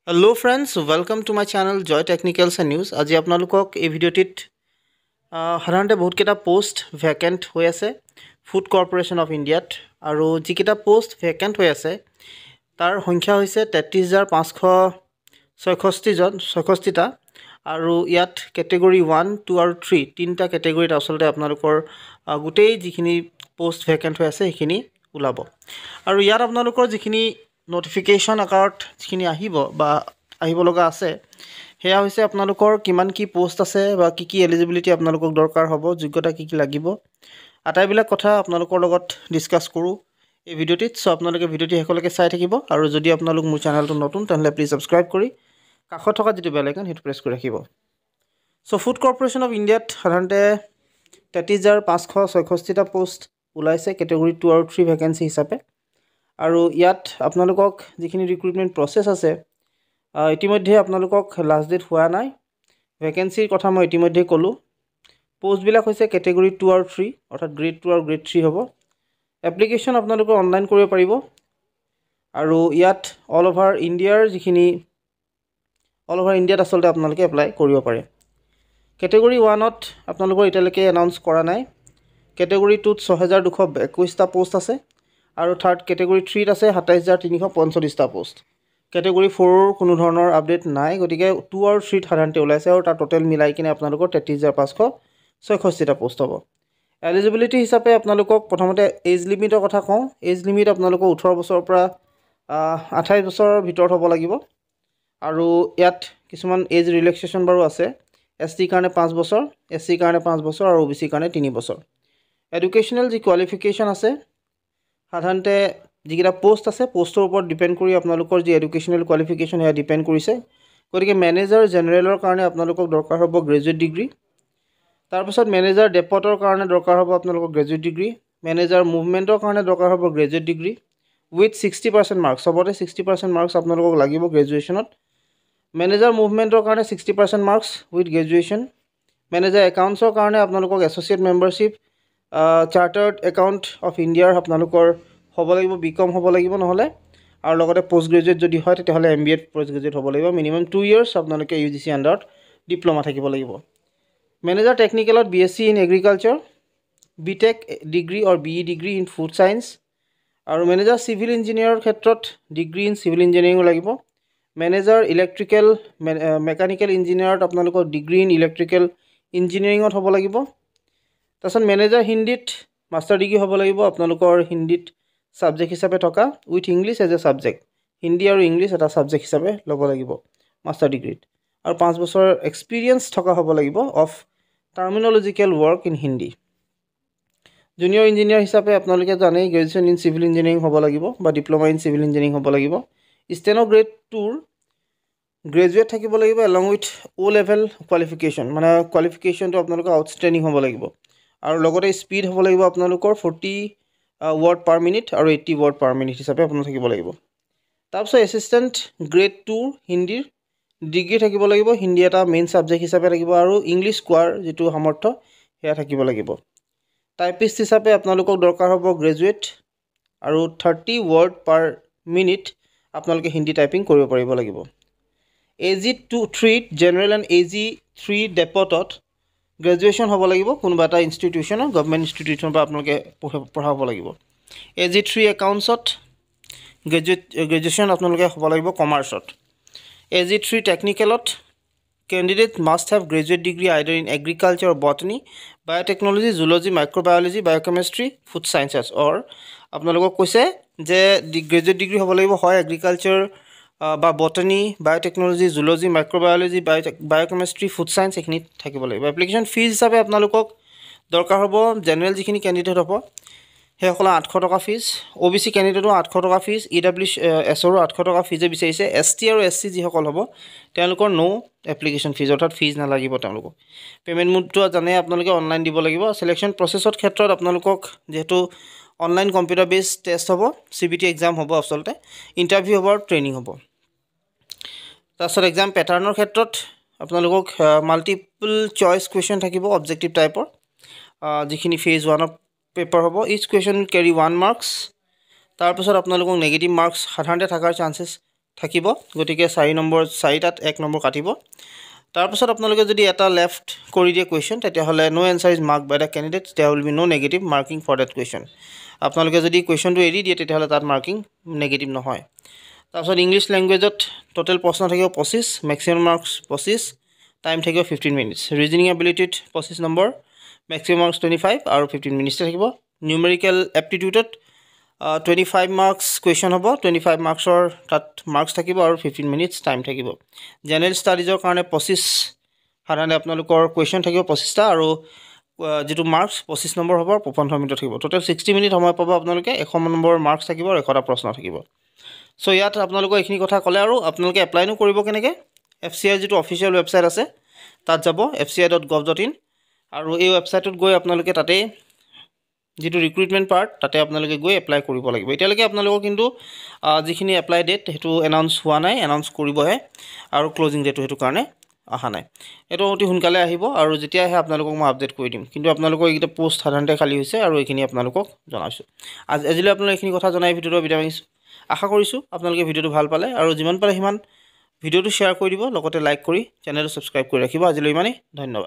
Hello friends, welcome to my channel Joy Technicals and News. আজি আপোনালোকক এই ভিডিঅ'টিত সাধাৰণতে বহুতকেইটা পোষ্ট ভেকেণ্ট হৈ আছে ফুড কৰ্পোৰেশ্যন অফ ইণ্ডিয়াত আৰু যিকেইটা পোষ্ট ভেকেণ্ট হৈ আছে তাৰ সংখ্যা হৈছে 33,566টা আৰু ইয়াত কেটেগৰী 1, 2 আৰু 3 তিনিটা কেটেগৰীত আচলতে আপোনালোকৰ গোটেই যিখিনি পোষ্ট ভেকেণ্ট হৈ আছে সেইখিনি ওলাব আৰু ইয়াত আপোনালোকৰ যিখিনি নোটিফিকেশ্যন আকাৰত যিখিনি আহিব লগা আছে সেয়া হৈছে আপোনালোকৰ কিমান কি পোষ্ট আছে বা কি এলিজিবিলিটি আপোনালোকক দৰকাৰ হ'ব যোগ্যতা কি লাগিব আটাইবিলাক কথা আপোনালোকৰ লগত ডিসকাস কৰোঁ এই ভিডিঅ'টিত সো আপোনালোকে ভিডিঅ'টি শেষলৈকে চাই থাকিব আৰু যদি আপোনালোক মোৰ চেনেলটো নতুন তেনলে প্লিজ সাবস্ক্ৰাইব কৰি কাষত থকা যেটো বেল আইকন হেতু প্ৰেছ কৰি ৰাখিব সো ফুড কৰ্পোৰেশ্যন অফ ইণ্ডিয়াত সাধাৰণতে 33,566টা পোষ্ট ওলাইছে কেটেগৰী 2 আৰু 3 ভেকেন্সি হিচাপে আৰু ইয়াত আপোনালোকক যিখিনি ৰিক্ৰুটমেন্ট প্ৰসেস আছে ইতিমধ্যে আপোনালোকক লাষ্ট ডেট হোৱা নাই ভেকেন্সিৰ কথা মই ইতিমধ্যে ক'লো পোষ্ট বিলাক হৈছে কেটেগৰী 2 আৰু 3 অৰ্থাৎ গ্ৰেড 2 আৰু গ্ৰেড 3 হ'ব এপ্লিকেশন আপোনালোকে অনলাইন কৰিব পাৰিব আৰু ইয়াত অল ওভাৰ ইণ্ডিয়াত আচলতে আপোনালোকে এপ্লাই কৰিব পাৰে কেটেগৰী 1ত আপোনালোকৰ ইটালৈকে এনাউন্স কৰা নাই কেটেগৰী 2ত 6221টা পোষ্ট আছে আৰু থাৰ্ড কেটেগৰী 3ত আছে 27345টা পোষ্ট কেটেগৰী 4ৰ কোনো ধৰণৰ আপডেট নাই গতিকে 2 আৰু 3 সাধাৰণতে ওলাইছে আৰু তাৰ টোটাল মিলাই কিনে আপোনালোকৰ 33,566টা পোষ্ট হ'ব এলিজিবিলিটি হিচাপে আপোনালোকক প্ৰথমতে এজ লিমিটৰ কথা কওঁ এজ লিমিট আপোনালোকৰ 18 বছৰৰ পৰা 28 বছৰৰ ভিতৰত হ'ব লাগিব আৰু ইয়াত কিছুমান এজ ৰিলেক্সেশন বাৰু আছে এসটি কাৰণে 5 বছৰ এসসি কাৰণে 5 বছৰ আৰু ওবিসি কাৰণে 3 বছৰ এডুকেশনাল যি কোৱালিফিকেশন আছে সাধাৰণতে যিকেইটা পোষ্ট আছে পোষ্টৰ ওপৰত ডিপেন্ড কৰি আপোনালোকৰ যি এডুকেশনাল কোৱালিফিকেশন হেয়া ডিপেন্ড কৰিছে গতিকে মেনেজাৰ জেনেৰেলৰ কাৰণে আপোনালোকক দৰকাৰ হ'ব গ্ৰেজুৱেট ডিগ্ৰী তাৰপিছত মেনেজাৰ ডেপটৰ কাৰণে দৰকাৰ হ'ব আপোনালোকক গ্ৰেজুৱেট ডিগ্ৰী মেনেজাৰ মুভমেন্টৰ কাৰণে দৰকাৰ হ'ব গ্ৰেজুৱেট ডিগ্ৰী উইথ 60% মাৰ্কস সবতে 60% মাৰ্কস আপোনালোকক লাগিব গ্ৰেজুৱেচনত মেনেজাৰ মুভমেন্টৰ কাৰণে 60% মাৰ্কস উইথ গ্ৰেজুৱেচন মেনেজাৰ একাউন্টছৰ কাৰণে আপোনালোকক associate membership chartered account of ইণ্ডিয়াৰ আপোনালোকৰ হ'ব লাগিব বিকম হ'ব লাগিব নহলে আৰু লগতে পোষ্ট গ্ৰেজুৱেট যদি হয় তেতিয়াহলে এমবিএ পোষ্ট গ্ৰেজুৱেট হ'ব লাগিব মিনিমাম 2 ইয়াৰ্স আপোনালোকে ইউজিসি আন্ডাৰত ডিপ্লোমা থাকিব লাগিব মেনেজাৰ টেকনিকেলত BSc in agriculture BTech degree or BE degree in food science আৰু মেনেজাৰ সিভিল ইঞ্জিনিয়াৰৰ ক্ষেত্ৰত ডিগ্ৰী ইন সিভিল ইঞ্জিনিয়াৰিং লাগিব মেনেজাৰ ইলেক্ট্ৰিকেল মেকানিকেল ইঞ্জিনিয়াৰত আপোনালোকৰ ডিগ্ৰী ইন ইলেক্ট্ৰিকেল ইঞ্জিনিয়াৰিঙত হ'ব লাগিব তাৰছত মেনেজাৰ হিন্দীত মাষ্টাৰ ডিগ্ৰী হ'ব লাগিব আপোনালোকৰ হিন্দীত সাবজেক্ট হিচাপে থকা with English as a subject Hindi আৰু ইংলিশ এটা সাবজেক্ট হিচাপে ল'ব লাগিব মাষ্টাৰ ডিগ্ৰীত আৰু 5 বছৰ এক্সপেৰিয়েন্স থকা হ'ব লাগিব of terminological work in Hindi junior engineer হিচাপে আপোনালোকে জানে গ্ৰেজুৱেচন ইন সিভিল ইঞ্জিনিয়াৰিং হ'ব লাগিব বা ডিপ্লোমা ইন সিভিল ইঞ্জিনিয়াৰিং হ'ব লাগিব স্টেনো গ্ৰেড 2 গ্ৰেজুৱেট থাকিব লাগিব along with O level qualification মানে কোৱালিফিকেশনটো আপোনালোকৰ আউটস্ট্যান্ডিং হ'ব লাগিব আৰু লগতে স্পিড হ'ব লাগিব আপোনালোকৰ 40 word per minute আৰু 80 word per minute হিচাপে আপোনালোক থাকিব লাগিব তাৰপিছত এসিস্ট্যান্ট গ্ৰেড 2 হিন্দীৰ ডিগ্ৰী থাকিব লাগিব হিন্দী এটা মেইন সাবজেক্ট হিচাপে লাগিব আৰু ইংলিশ কোৱাৰ যেটো সামৰ্থ্য হেয়া থাকিব লাগিব টাইপিষ্ট হিচাপে আপোনালোকক দৰকাৰ হ'ব গ্ৰেজুৱেট আৰু 30 word per minute আপোনালোকে হিন্দী টাইপিং কৰিব পাৰিব লাগিব AG3 general and AG3 ডেপটত graduation হ'ব লাগিব কোনবা এটা ইনষ্টিটিউচন গভৰ্ণমেণ্ট ইনষ্টিটিউচন বা আপোনালোকে পঢ়াব লাগিব AG3 একাউন্টছত গ্ৰেজুৱেচন আপোনালোকে হ'ব লাগিব কমাৰ্চত AG3 টেকনিকেলত candidate must have graduate degree either in agriculture or botany biotechnology zoology microbiology biochemistry food sciences or আপোনালোকক কৈছে যে গ্ৰেজুৱেট ডিগ্ৰী হ'ব লাগিব হয় এগ্ৰিকালচাৰ বা botany biotechnology zoology microbiology biochemistry food science এখিনি থাকিব লাগিব এপ্লিকেশন ফিজ হিচাপে আপোনালোকক দৰকাৰ হ'ব জেনাৰেল যিখিনি ক্যান্ডিডেট হ'ব হেসকল 800 টকা ফিজ ওবিসি ক্যান্ডিডেটৰ 800 টকা ফিজ ইডব্লিউএছ ৰ 800 টকা ফিজে বিচাৰিছে এসটি আৰু এসসি যিসকল হ'ব তেওঁলোকৰ নো এপ্লিকেশন ফিজ অৰ্থাৎ ফিজ না লাগিব তেওঁলোকক পেমেন্ট মোডটো জানে আপোনালোকে অনলাইন দিব লাগিব সিলেকশন প্ৰসেছত ক্ষেত্ৰত আপোনালোকক যেহেতু অনলাইন কম্পিউটাৰ বেস টেষ্ট হ'ব সিবিটি এক্সাম হ'ব আসলতে ইন্টাৰভিউ হ'ব আৰু ট্ৰেইনিং হ'ব তাৰছত এক্সাম প্যাটাৰ্নৰ ক্ষেত্ৰত আপোনালোকক মাল্টিপল চয়েস কোৱেশ্চন থাকিব অবজেক্টিভ টাইপৰ যিখিনি ফেজ 1 অফ পেপাৰ হ'ব each question will carry 1 marks তাৰ পিছত আপোনালোকক নেগেটিভ মাৰ্কস সাধাৰণতে থাকাৰ চান্সেস থাকিব গতিকে 4 নম্বৰ 4টাত 1 নম্বৰ কাটিব তাৰপিছত আপোনালোকে যদি এটা লেফট কৰি দিয়ে কুৱেশ্যন তেতিয়াহ'লে no answer is marked by the candidate there will be no negative marking for that question আপোনালোকে যদি কুৱেশ্যনটো এৰি দিয়ে তেতিয়াহ'লে তাত মাৰ্কিং নেগেটিভ নহয় তাৰপিছত ইংলিছ লেংগুৱেজত টোটেল প্ৰশ্ন থাকিব 25 মেক্সিমাম মাৰ্কছ 25 টাইম থাকিব 15 মিনিটছ ৰিজনিং এবিলিটিত 25 নম্বৰ মেক্সিমাম মাৰ্কছ 25 আৰু 15 মিনিটছ থাকিব নিউমেৰিকেল এপ্টিটিউডত 25 মাৰ্কছ কুৱেশ্যন হ'ব 25 মাৰ্কছৰ তাত মাৰ্কছ থাকিব আৰু 15 মিনিটছ টাইম থাকিব জেনেৰেল ষ্টাডিজৰ কাৰণে 25 সাধাৰণতে আপোনালোকৰ কুৱেশ্যন থাকিব 25টা আৰু যেটো মাৰ্কছ 25 নম্বৰ হ'ব 15 মিনিট থাকিব টোটেল 60 মিনিট সময় পাব আপোনালোকে 100 নম্বৰ মাৰ্কছ থাকিব আৰু 100টা প্ৰশ্ন থাকিব সো ইয়াত আপোনালোকৰ এইখিনি কথা ক'লে আৰু আপোনালোকে এপ্লাইনো কৰিব কেনেকৈ FCI যেটো অফিচিয়েল ৱেবছাইট আছে তাত যাব fci.gov.in আৰু এই ৱেবছাইটত গৈ আপোনালোকে তাতে যেটো ৰিক্ৰুটমেন্ট পাৰ্ট তাতে আপোনালোকে গৈ এপ্লাই কৰিব লাগিব এতিয়ালৈকে আপোনালোকৰ কিন্তু যিখিনি এপ্লাই ডেট হেতু এনাউন্স হোৱা নাই এনাউন্স কৰিবহে আৰু ক্লোজিং ডেট হেতু কাৰণে আহা নাই এটো অতি সোনকালে আহিব আৰু যেতিয়া আহে আপোনালোকক মই আপডেট কৰি দিম কিন্তু আপোনালোকৰ এইটা পোষ্ট সাধাৰণতে খালি হৈছে আৰু এইখিনি আপোনালোকক জনাইছো আজিলৈ আপোনালোক এইখিনি কথা জনাই ভিডিওটো বিদায় মাৰিছো আশা কৰিছো আপোনালোকে ভিডিওটো ভাল পালে আৰু যিমান পাৰে সিমান ভিডিওটো শ্বেয়াৰ কৰি দিব লগতে লাইক কৰি চেনেলটো সাবস্ক্ৰাইব কৰি ৰাখিব আজিলৈ ইমানেই ধন্যবাদ